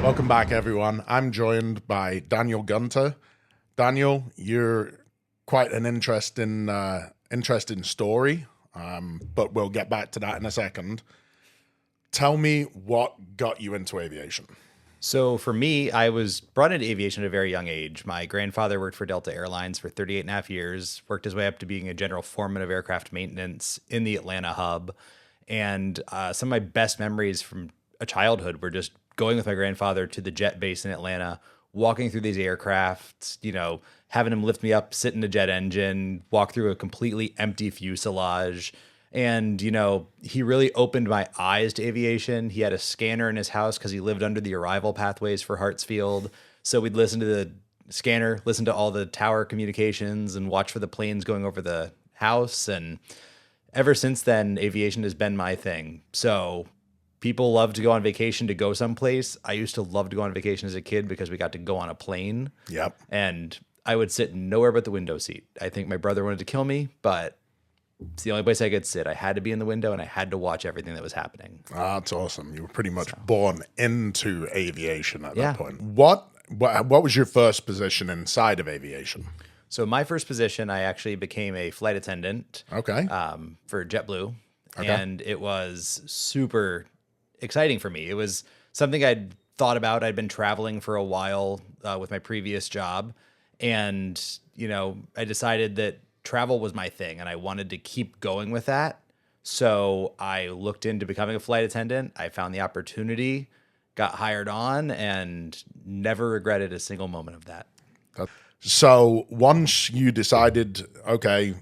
Welcome back, everyone. I'm joined by Daniel Gunter. Daniel, you're quite an interesting story, but we'll get back to that in a second. Tell me what got you into aviation. So for me, I was brought into aviation at a very young age. My grandfather worked for Delta Airlines for 38 and a half years, worked his way up to being a general foreman of aircraft maintenance in the Atlanta hub. And some of my best memories from a childhood were just going with my grandfather to the jet base in Atlanta, walking through these aircraft, having him lift me up, sit in a jet engine, walk through a completely empty fuselage. And, he really opened my eyes to aviation. He had a scanner in his house because he lived under the arrival pathways for Hartsfield. So we'd listen to the scanner, listen to all the tower communications, and watch for the planes going over the house. And ever since then, aviation has been my thing. So people love to go on vacation to go someplace. I used to love to go on vacation as a kid because we got to go on a plane. Yep. And I would sit nowhere but the window seat. I think my brother wanted to kill me, but it's the only place I could sit. I had to be in the window and I had to watch everything that was happening. That's awesome. You were pretty much born into aviation at that point. What was your first position inside of aviation? So my first position, I actually became a flight attendant. Okay. For JetBlue. Okay. And it was super exciting for me. It was something I'd thought about. I'd been traveling for a while with my previous job. And, I decided that travel was my thing and I wanted to keep going with that. So I looked into becoming a flight attendant. I found the opportunity, got hired on, and never regretted a single moment of that. So once you decided, okay,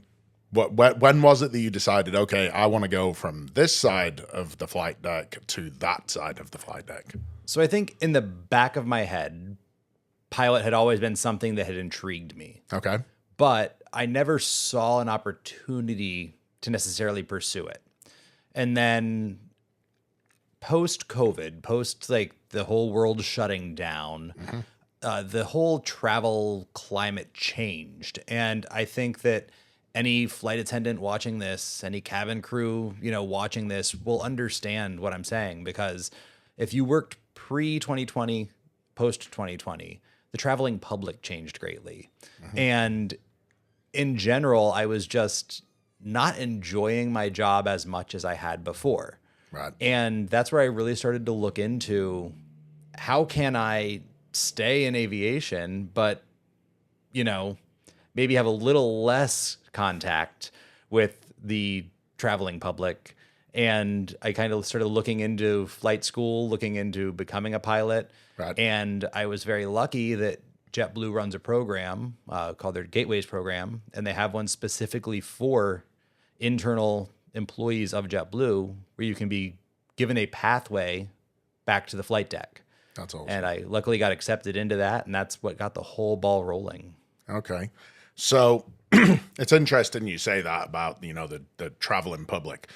when was it that you decided, okay, I want to go from this side of the flight deck to that side of the flight deck? So I think in the back of my head, pilot had always been something that had intrigued me. Okay. But I never saw an opportunity to necessarily pursue it. And then post-COVID, the whole world shutting down, the whole travel climate changed. And I think that any flight attendant watching this, any cabin crew, watching this will understand what I'm saying. Because if you worked pre-2020, post-2020, the traveling public changed greatly. And in general, I was just not enjoying my job as much as I had before. Right. And that's where I really started to look into how can I stay in aviation, but, maybe have a little less contact with the traveling public. And I kind of started looking into flight school, looking into becoming a pilot. Right. And I was very lucky that JetBlue runs a program called their Gateways program, and they have one specifically for internal employees of JetBlue where you can be given a pathway back to the flight deck. That's awesome. And I luckily got accepted into that, and that's what got the whole ball rolling. Okay. So it's interesting you say that about, the traveling public.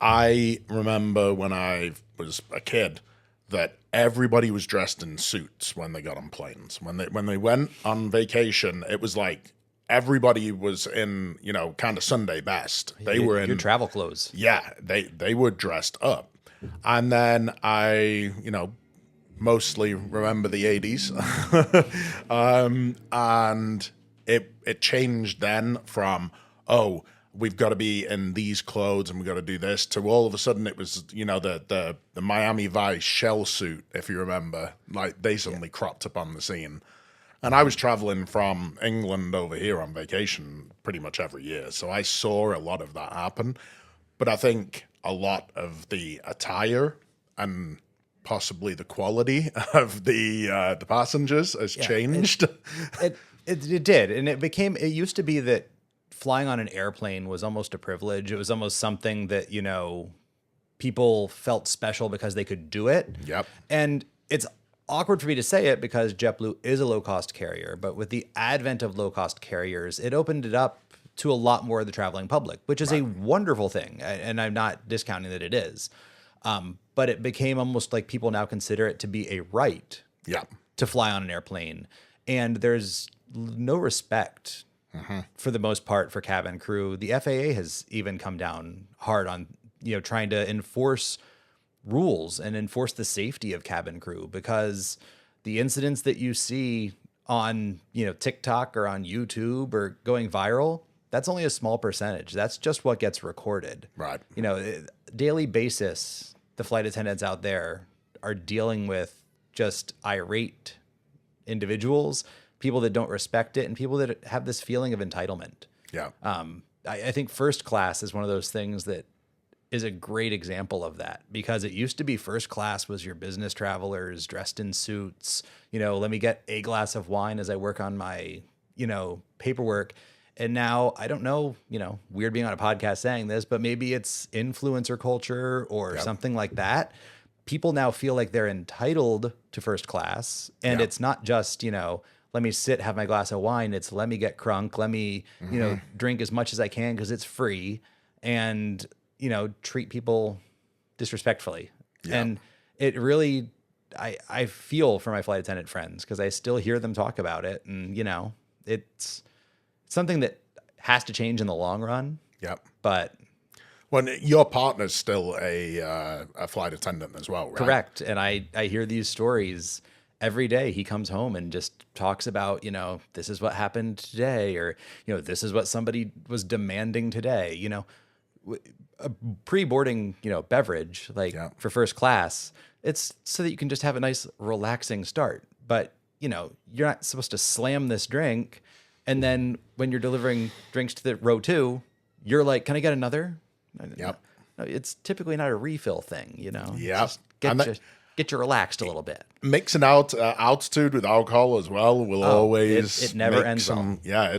I remember when I was a kid that everybody was dressed in suits when they got on planes. When they went on vacation, it was like everybody was in, kind of Sunday best. They were in your travel clothes. Yeah, they were dressed up. And then I, mostly remember the 80s. And it changed then from, we've got to be in these clothes and we've got to do this, to all of a sudden it was, the Miami Vice shell suit, if you remember, like they suddenly cropped up on the scene. And I was traveling from England over here on vacation pretty much every year. So I saw a lot of that happen. But I think a lot of the attire and possibly the quality of the passengers has changed. It did. And it used to be that flying on an airplane was almost a privilege. It was almost something that, people felt special because they could do it. Yep. And it's awkward for me to say it because JetBlue is a low-cost carrier, but with the advent of low-cost carriers, it opened it up to a lot more of the traveling public, which is a wonderful thing. And I'm not discounting that it is. But it became almost like people now consider it to be a right to fly on an airplane. And there's no respect for the most part for cabin crew. The FAA has even come down hard on, trying to enforce rules and enforce the safety of cabin crew, because the incidents that you see on, TikTok or on YouTube or going viral, that's only a small percentage. That's just what gets recorded. Right. Daily basis, the flight attendants out there are dealing with just irate individuals, people that don't respect it, and people that have this feeling of entitlement. Yeah. I think first class is one of those things that is a great example of that, because it used to be first class was your business travelers dressed in suits, let me get a glass of wine as I work on my, paperwork. And now, I don't know, weird being on a podcast saying this, but maybe it's influencer culture or something like that. People now feel like they're entitled to first class. And it's not just, let me sit, have my glass of wine. It's let me get crunk. Let me, drink as much as I can because it's free. And, treat people disrespectfly. Yeah. And it really, I feel for my flight attendant friends, because I still hear them talk about it. And, it's something that has to change in the long run. Yep. But well, your partner's still a flight attendant as well, right? Correct. And I hear these stories every day. He comes home and just talks about, this is what happened today, or, this is what somebody was demanding today, a pre-boarding, beverage, like for first class, it's so that you can just have a nice relaxing start. But, you're not supposed to slam this drink. And then when you're delivering drinks to the row 2, you're like, can I get another? Yep. No, it's typically not a refill thing, Yeah. Get you relaxed a little bit. Mixing out altitude with alcohol as well will always it never ends some. Well. Yeah,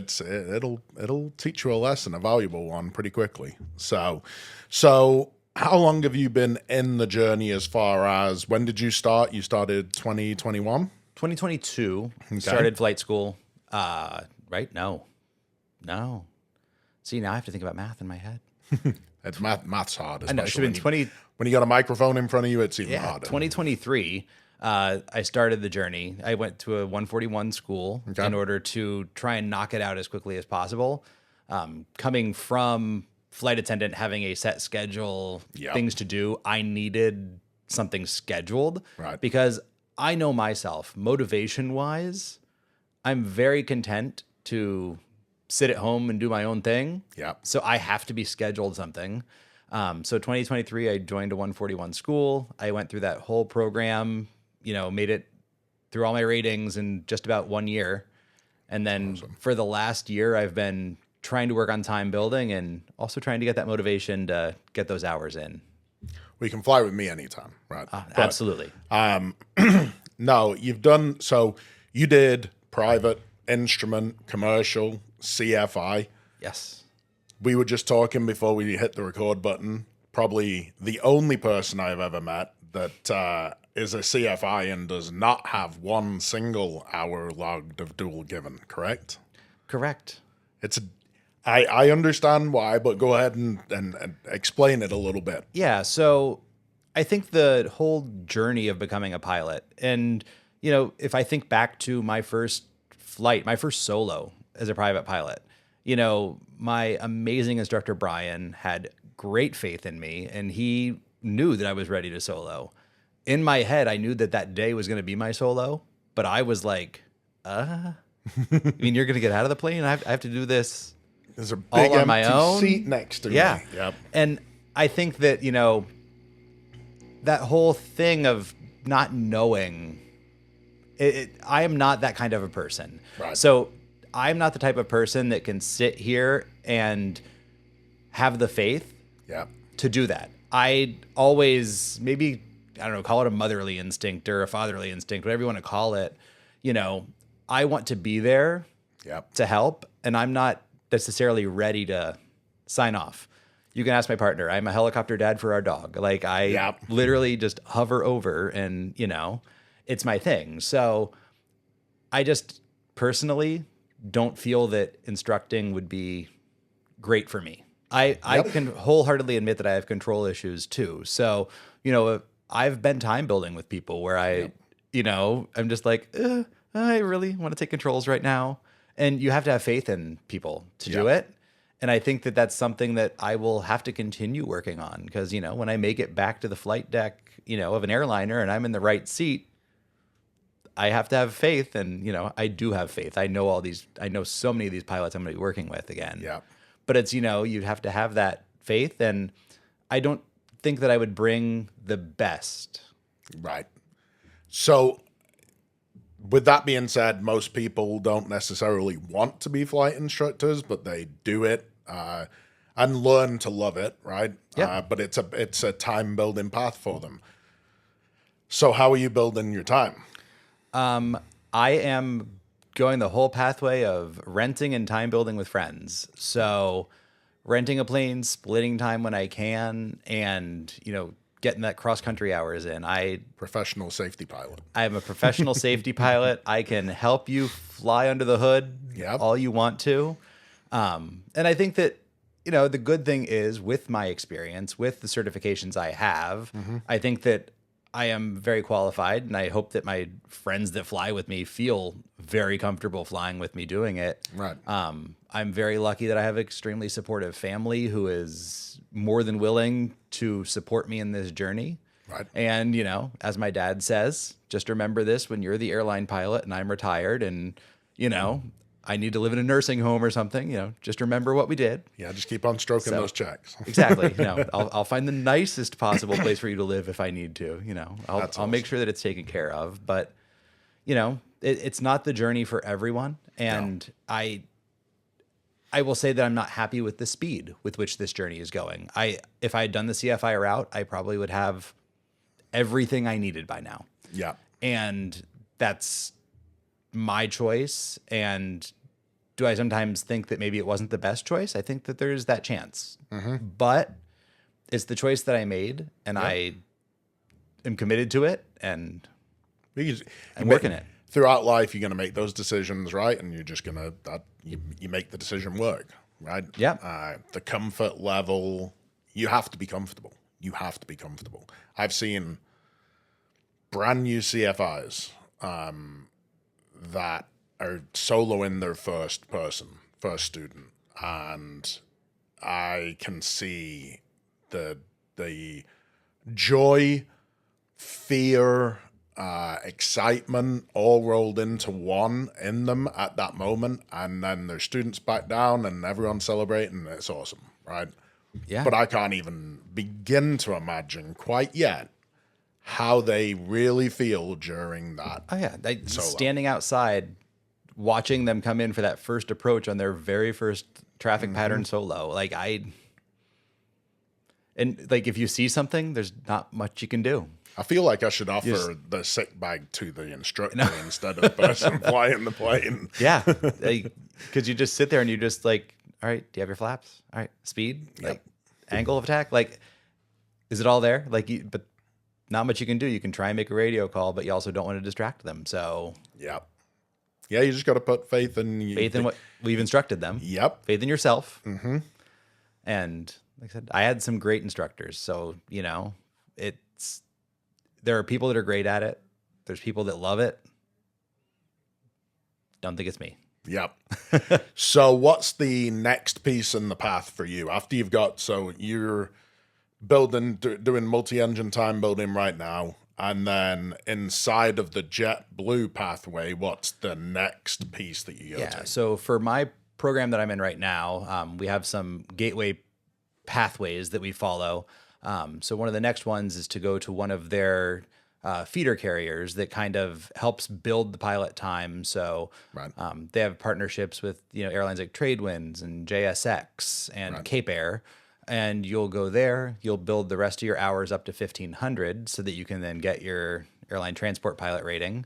it'll teach you a lesson, a valuable one, pretty quickly. So how long have you been in the journey? As far as when did you start? You started 2021, 2022. Started flight school. Right? No. See, now I have to think about math in my head. It's math's hard. I know. It should have been 20. When you got a microphone in front of you, it's even harder. 2023, I started the journey. I went to a 141 school in order to try and knock it out as quickly as possible. Coming from flight attendant, having a set schedule, things to do, I needed something scheduled. Right. Because I know myself, motivation-wise, I'm very content to sit at home and do my own thing. Yeah. So I have to be scheduled something. So 2023, I joined a 141 school. I went through that whole program, made it through all my ratings in just about 1 year. And then for the last year, I've been trying to work on time building and also trying to get that motivation to get those hours in. We can fly with me anytime, right? Absolutely. No, you did private, instrument, commercial, CFI. Yes. We were just talking before we hit the record button. Probably the only person I've ever met that is a CFI and does not have one single hour logged of dual given, correct? Correct. I understand why, but go ahead and explain it a little bit. Yeah, so I think the whole journey of becoming a pilot, and, if I think back to my first flight, my first solo as a private pilot, my amazing instructor, Brian, had great faith in me, and he knew that I was ready to solo. In my head, I knew that day was going to be my solo, but I was like, you're going to get out of the plane? I have to do this There's a big all on my empty own? seat next to me. Yep. And I think that, that whole thing of not knowing, I am not that kind of a person. Right. So I'm not the type of person that can sit here and have the faith to do that. I always, maybe, I don't know, call it a motherly instinct or a fatherly instinct, whatever you want to call it. I want to be there to help, and I'm not necessarily ready to sign off. You can ask my partner. I'm a helicopter dad for our dog. Like, I literally just hover over and, it's my thing. So I just personally don't feel that instructing would be great for me. I can wholeheartedly admit that I have control issues too. So, I've been time building with people where I'm just like, I really want to take controls right now. And you have to have faith in people to do it. And I think that that's something that I will have to continue working on because, when I make it back to the flight deck, of an airliner and I'm in the right seat, I have to have faith. And, I do have faith. I know so many of these pilots I'm going to be working with again. Yeah. But it's, you have to have that faith. And I don't think that I would bring the best. Right. So with that being said, most people don't necessarily want to be flight instructors, but they do it and learn to love it, right? Yeah. But it's a time building path for them. So how are you building your time? I am going the whole pathway of renting and time building with friends. So renting a plane, splitting time when I can, and, getting that cross-country hours in. Professional safety pilot. I am a professional safety pilot. I can help you fly under the hood all you want to. And I think that, the good thing is with my experience, with the certifications I have, I think that I am very qualified, and I hope that my friends that fly with me feel very comfortable flying with me doing it. Right. I'm very lucky that I have an extremely supportive family who is more than willing to support me in this journey. Right. And, as my dad says, just remember this when you're the airline pilot and I'm retired and, I need to live in a nursing home or something, just remember what we did. Yeah, just keep on stroking those checks. Exactly. I'll find the nicest possible place for you to live if I need to, I'll make sure that it's taken care of. But, it's not the journey for everyone. And no. I will say that I'm not happy with the speed with which this journey is going. If I had done the CFI route, I probably would have everything I needed by now. Yeah. And that's my choice. And do I sometimes think that maybe it wasn't the best choice? I think that there's that chance. But it's the choice that I made, and I am committed to it, and I'm working it. Throughout life, you're going to make those decisions, right? And you're just going to, you make the decision work, right? Yeah. The comfort level, you have to be comfortable. You have to be comfortable. I've seen brand new CFIs that are soloing their first student. And I can see the joy, fear, excitement all rolled into one in them at that moment, and then their students back down and everyone's celebrating. It's awesome, right? Yeah. But I can't even begin to imagine quite yet how they really feel during that. Oh yeah, standing outside, watching them come in for that first approach on their very first traffic pattern solo. If you see something, there's not much you can do. I feel like I should offer the sick bag to the instructor instead of the person flying the plane. Yeah, because you just sit there and you just all right, do you have your flaps? All right, speed, angle of attack, is it all there? But not much you can do. You can try and make a radio call, but you also don't want to distract them. So yeah, you just got to put faith in what we've instructed them. Yep, faith in yourself. And like I said, I had some great instructors. So there are people that are great at it. There's people that love it. Don't think it's me. Yep. So what's the next piece in the path for you after you're building, doing multi-engine time building right now, and then inside of the JetBlue pathway, what's the next piece that you go to? So for my program that I'm in right now, we have some gateway pathways that we follow. So one of the next ones is to go to one of their feeder carriers that kind of helps build the pilot time. So they have partnerships with airlines like Tradewinds and JSX and Cape Air. And you'll go there, you'll build the rest of your hours up to 1,500 so that you can then get your airline transport pilot rating.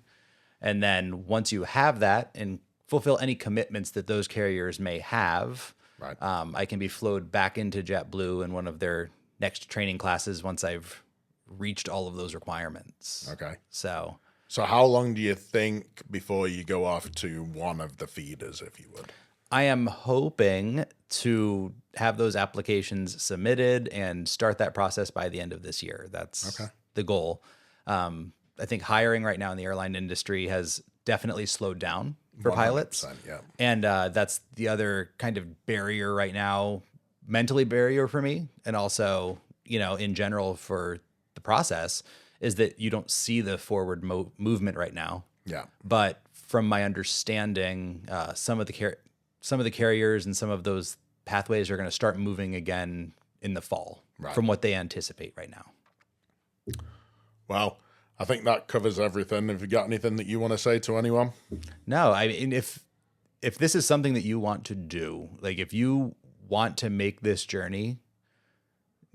And then once you have that and fulfill any commitments that those carriers may have, I can be flowed back into JetBlue in one of their next training classes once I've reached all of those requirements. Okay. So how long do you think before you go off to one of the feeders, if you would? I am hoping to have those applications submitted and start that process by the end of this year. That's the goal. I think hiring right now in the airline industry has definitely slowed down. for pilots. 100%, yeah. And that's the other kind of barrier right now, mentally barrier for me. And also, in general for the process is that you don't see the forward movement right now. Yeah. But from my understanding, some of the carriers and some of those pathways are going to start moving again in the fall from what they anticipate right now. Well, I think that covers everything. Have you got anything that you want to say to anyone? No, I mean, if this is something that you want to do, like if you want to make this journey,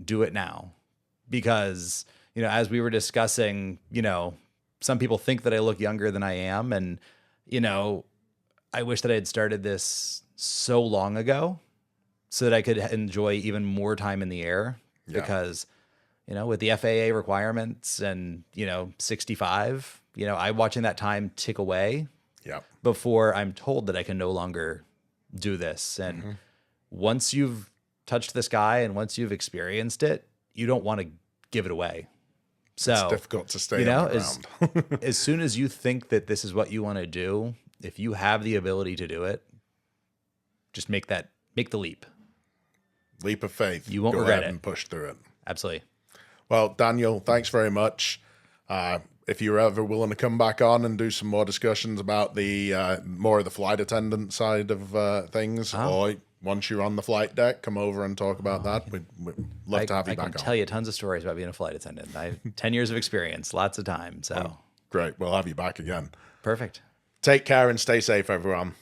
do it now. Because, as we were discussing, some people think that I look younger than I am. And, I wish that I had started this so long ago so that I could enjoy even more time in the air. Yeah. Because, with the FAA requirements and, 65, I'm watching that time tick away before I'm told that I can no longer do this. And once you've touched the sky and once you've experienced it, you don't want to give it away. So it's difficult to stay on the ground. as soon as you think that this is what you want to do, if you have the ability to do it, just make the leap. Leap of faith. You won't Go regret ahead it. And push through it. Absolutely. Well, Daniel, thanks very much. If you're ever willing to come back on and do some more discussions about the more of the flight attendant side of things, or once you're on the flight deck, come over and talk about that. We'd love to have you back on. I can tell you tons of stories about being a flight attendant. I have 10 years of experience, lots of time. So Great. We'll have you back again. Perfect. Take care and stay safe, everyone.